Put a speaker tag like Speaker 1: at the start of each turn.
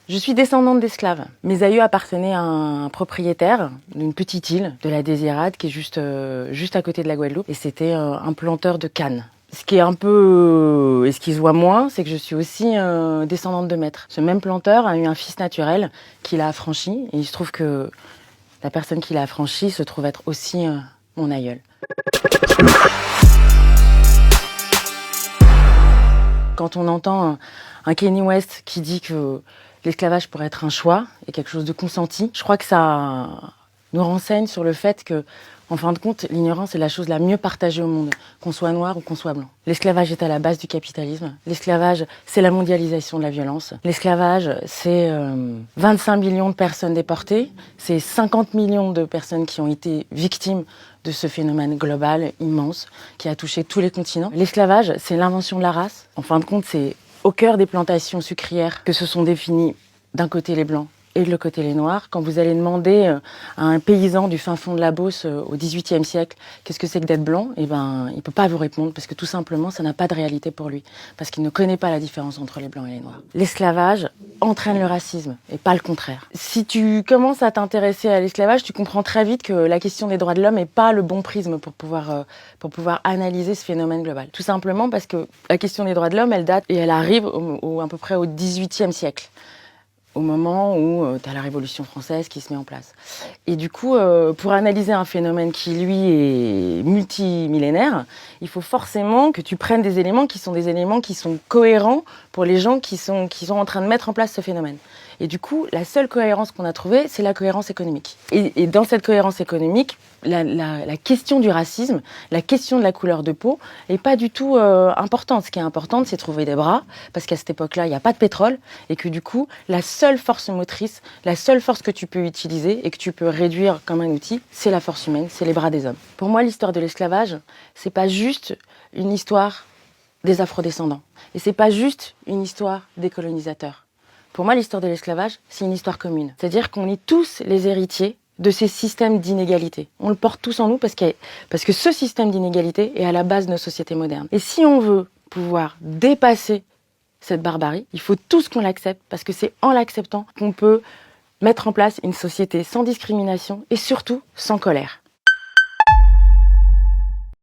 Speaker 1: Je suis descendante d'esclaves. Mes aïeux appartenaient à un propriétaire d'une petite île de la Désirade qui est juste à côté de la Guadeloupe. Et c'était un planteur de canne. Ce qui est un peu... et ce qui se voit moins, c'est que je suis aussi descendante de maître. Ce même planteur a eu un fils naturel qui l'a affranchi. Et il se trouve que la personne qui l'a affranchi se trouve être aussi mon aïeul. Quand on entend un Kanye West qui dit que l'esclavage pourrait être un choix et quelque chose de consenti, je crois que ça nous renseigne sur le fait que, en fin de compte, l'ignorance est la chose la mieux partagée au monde, qu'on soit noir ou qu'on soit blanc. L'esclavage est à la base du capitalisme. L'esclavage, c'est la mondialisation de la violence. L'esclavage, c'est 25 millions de personnes déportées, c'est 50 millions de personnes qui ont été victimes de ce phénomène global, immense, qui a touché tous les continents. L'esclavage, c'est l'invention de la race. En fin de compte, c'est au cœur des plantations sucrières que se sont définis d'un côté les blancs et de l'autre côté les noirs. Quand vous allez demander à un paysan du fin fond de la Beauce au XVIIIe siècle qu'est-ce que c'est que d'être blanc, eh ben, il peut pas vous répondre parce que tout simplement, ça n'a pas de réalité pour lui, parce qu'il ne connaît pas la différence entre les blancs et les noirs. L'esclavage entraîne le racisme et pas le contraire. Si tu commences à t'intéresser à l'esclavage, tu comprends très vite que la question des droits de l'homme n'est pas le bon prisme pour pouvoir analyser ce phénomène global. Tout simplement parce que la question des droits de l'homme, elle date et elle arrive à peu près au XVIIIe siècle. Au moment où tu as la Révolution française qui se met en place. Et du coup, pour analyser un phénomène qui, lui, est multimillénaire, il faut forcément que tu prennes des éléments qui sont cohérents pour les gens qui sont en train de mettre en place ce phénomène. Et du coup, la seule cohérence qu'on a trouvée, c'est la cohérence économique. Et dans cette cohérence économique, la question du racisme, la question de la couleur de peau est pas du tout importante. Ce qui est important, c'est trouver des bras, parce qu'à cette époque-là, il n'y a pas de pétrole, et que du coup, la seule force motrice, la seule force que tu peux utiliser et que tu peux réduire comme un outil, c'est la force humaine, c'est les bras des hommes. Pour moi, l'histoire de l'esclavage, c'est pas juste une histoire des afrodescendants, et c'est pas juste une histoire des colonisateurs. Pour moi, l'histoire de l'esclavage, c'est une histoire commune. C'est-à-dire qu'on est tous les héritiers de ces systèmes d'inégalité. On le porte tous en nous parce que ce système d'inégalité est à la base de nos sociétés modernes. Et si on veut pouvoir dépasser cette barbarie, il faut tous qu'on l'accepte, parce que c'est en l'acceptant qu'on peut mettre en place une société sans discrimination et surtout sans colère.